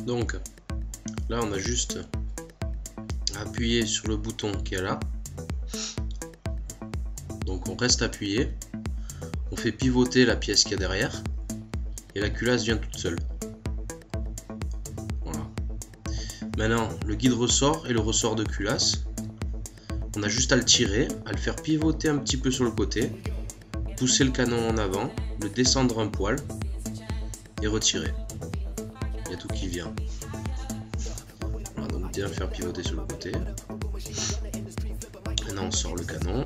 Donc là on a juste à appuyer sur le bouton qui est là. Donc on reste appuyé, on fait pivoter la pièce qui est derrière et la culasse vient toute seule. Voilà. Maintenant le guide ressort et le ressort de culasse, on a juste à le tirer, à le faire pivoter un petit peu sur le côté, pousser le canon en avant, le descendre un poil et retirer. Il y a tout qui vient. Voilà, donc bien faire pivoter sur le côté. Maintenant on sort le canon.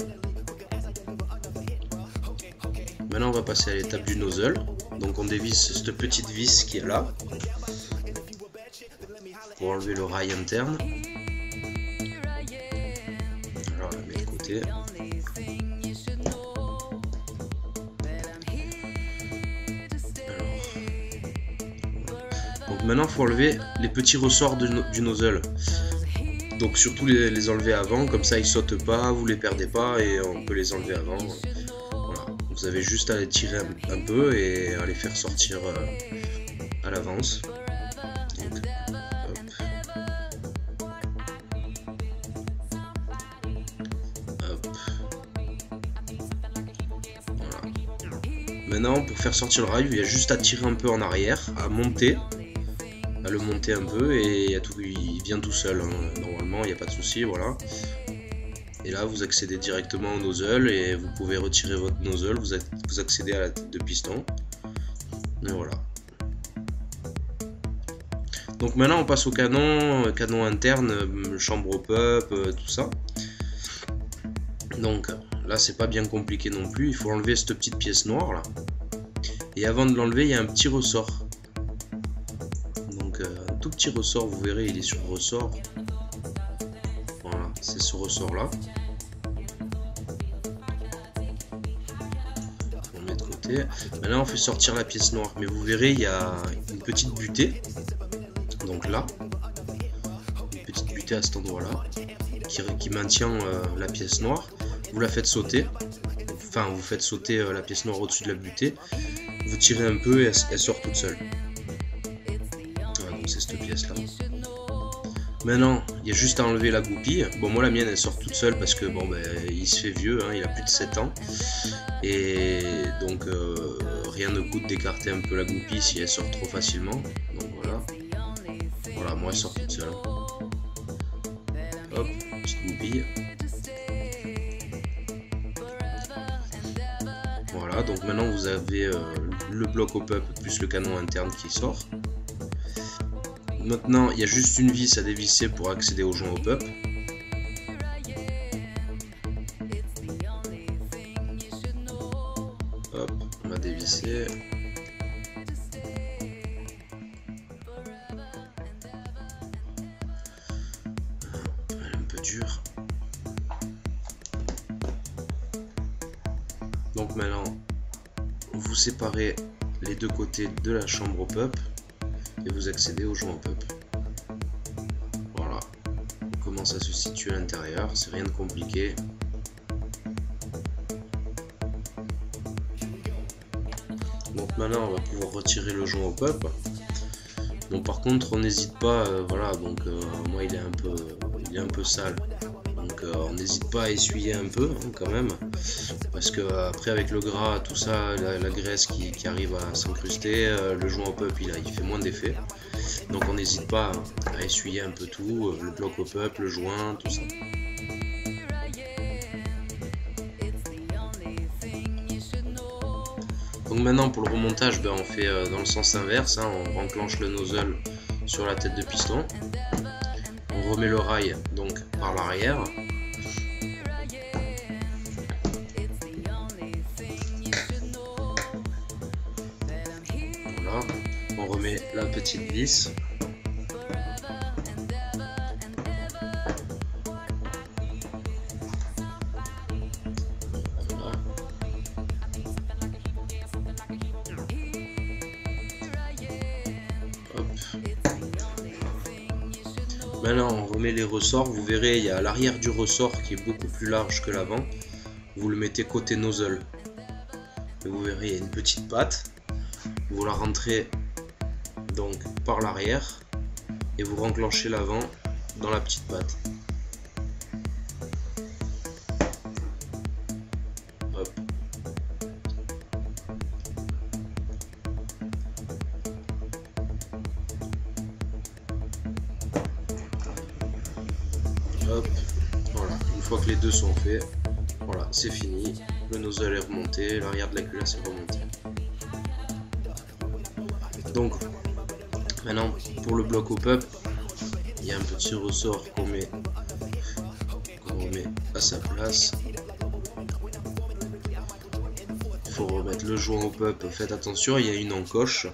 Maintenant on va passer à l'étape du nozzle. Donc on dévisse cette petite vis qui est là pour enlever le rail interne. Alors on la met de côté. Donc maintenant il faut enlever les petits ressorts du nozzle. Donc surtout les enlever avant, comme ça ils sautent pas, vous les perdez pas et on peut les enlever avant. Voilà. Vous avez juste à les tirer un peu et à les faire sortir à l'avance. Voilà. Maintenant pour faire sortir le rail, il y a juste à tirer un peu en arrière, à monter. À le monter un peu et il vient tout seul, hein. Normalement il n'y a pas de souci, voilà. Et là vous accédez directement au nozzle et vous pouvez retirer votre nozzle, vous accédez à la tête de piston. Et voilà. Donc maintenant on passe au canon, canon interne, chambre pop, tout ça. Donc là c'est pas bien compliqué non plus, il faut enlever cette petite pièce noire là. Et avant de l'enlever il y a un petit ressort. Un tout petit ressort, vous verrez il est sur ressort. Voilà, c'est ce ressort là. On met de côté. Maintenant on fait sortir la pièce noire, mais vous verrez il y a une petite butée. Donc là, une petite butée à cet endroit là qui maintient la pièce noire. Vous la faites sauter, enfin vous faites sauter la pièce noire au-dessus de la butée. Vous tirez un peu et elle sort toute seule. C'est cette pièce là. Maintenant il y a juste à enlever la goupille. Bon moi la mienne elle sort toute seule parce que bon ben il se fait vieux, hein, il a plus de 7 ans et donc rien ne coûte d'écarter un peu la goupille si elle sort trop facilement. Donc voilà, moi elle sort toute seule. Hop, petite goupille. Voilà, donc maintenant vous avez le bloc au pop plus le canon interne qui sort. Maintenant, il y a juste une vis à dévisser pour accéder au joint au pop. Hop, on va dévisser. Elle est un peu dure. Donc maintenant, vous séparez les deux côtés de la chambre au pop. Et vous accédez au joint pop. Voilà comment ça se situe à l'intérieur, c'est rien de compliqué. Donc maintenant on va pouvoir retirer le joint au pop. Bon par contre on n'hésite pas, voilà, donc moi il est un peu sale. Donc on n'hésite pas à essuyer un peu hein, quand même, parce que après avec le gras, tout ça, la graisse qui arrive à s'incruster, le joint au pop il fait moins d'effet. Donc on n'hésite pas à essuyer un peu tout, le bloc au pop, le joint, tout ça. Donc maintenant pour le remontage, ben, on fait dans le sens inverse, hein, on enclenche le nozzle sur la tête de piston. On remet le rail donc par l'arrière. Voilà, on remet la petite vis. Voilà. Hop. Maintenant on remet les ressorts, vous verrez il y a l'arrière du ressort qui est beaucoup plus large que l'avant, vous le mettez côté nozzle et vous verrez il y a une petite patte, vous la rentrez donc par l'arrière et vous renclenchez l'avant dans la petite patte. Hop. Hop, voilà, une fois que les deux sont faits, voilà, c'est fini, le nozzle est remonté, l'arrière de la culasse est remonté. Donc, maintenant, pour le bloc au pup, il y a un petit ressort qu'on met à sa place. Il faut remettre le joint au pup, faites attention, il y a une encoche.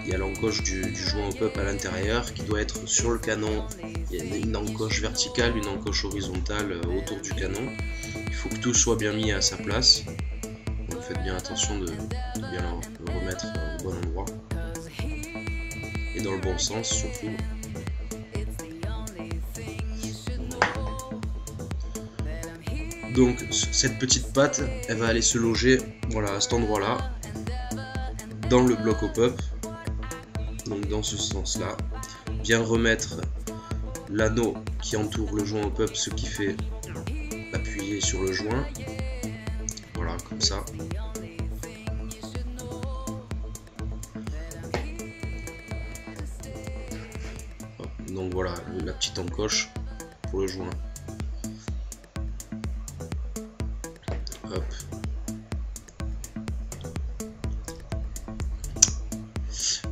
Il y a l'encoche du joint au pup à l'intérieur qui doit être sur le canon. Il y a une encoche verticale, une encoche horizontale autour du canon. Il faut que tout soit bien mis à sa place. Donc faites bien attention de bien le remettre au bon endroit. Et dans le bon sens surtout. Donc cette petite patte, elle va aller se loger, voilà, à cet endroit-là, dans le bloc au pup. Donc dans ce sens-là, bien remettre l'anneau qui entoure le joint au pup, ce qui fait appuyer sur le joint. Voilà, comme ça. Donc voilà, la petite encoche pour le joint. Hop.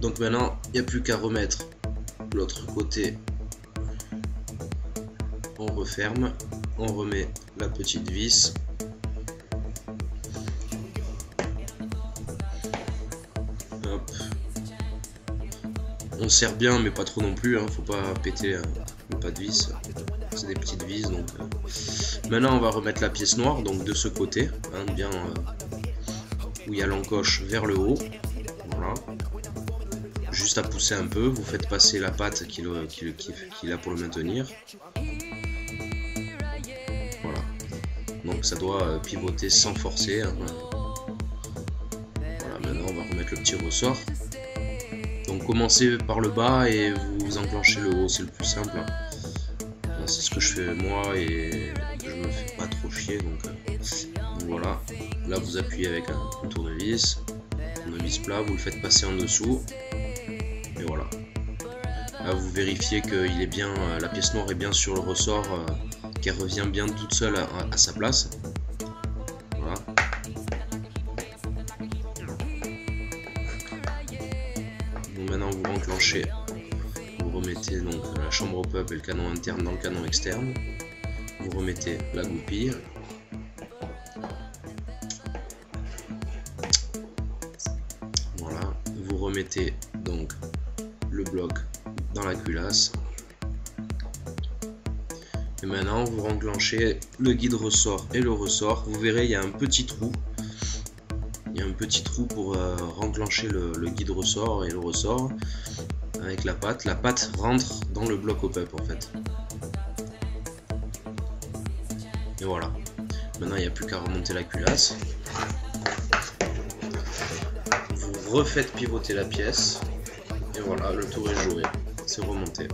Donc maintenant, il n'y a plus qu'à remettre l'autre côté. On referme, on remet la petite vis. Hop. On serre bien, mais pas trop non plus, hein. Faut pas péter pas de vis. C'est des petites vis. Donc maintenant, on va remettre la pièce noire, donc de ce côté, hein, bien où il y a l'encoche vers le haut. Voilà. Juste à pousser un peu, vous faites passer la patte qu'il a pour le maintenir. Voilà. Donc ça doit pivoter sans forcer. Hein. Voilà, maintenant on va remettre le petit ressort. Donc commencez par le bas et vous enclenchez le haut, c'est le plus simple. C'est ce que je fais moi et je me fais pas trop chier. Donc voilà. Là vous appuyez avec un tournevis plat, vous le faites passer en dessous. Et voilà. Là vous vérifiez que il est bien, la pièce noire est bien sur le ressort, qu'elle revient bien toute seule à sa place. Voilà. Donc maintenant vous enclenchez, vous remettez donc la chambre au pup et le canon interne dans le canon externe. Vous remettez la goupille. Voilà. Vous remettez donc le bloc dans la culasse. Et maintenant vous enclenchez le guide ressort et le ressort. Vous verrez, il y a un petit trou. Il y a un petit trou pour renclencher le guide ressort et le ressort avec la patte. La patte rentre dans le bloc au pup en fait. Et voilà. Maintenant il n'y a plus qu'à remonter la culasse. Vous refaites pivoter la pièce. Et voilà, le tour est joué. C'est remonté.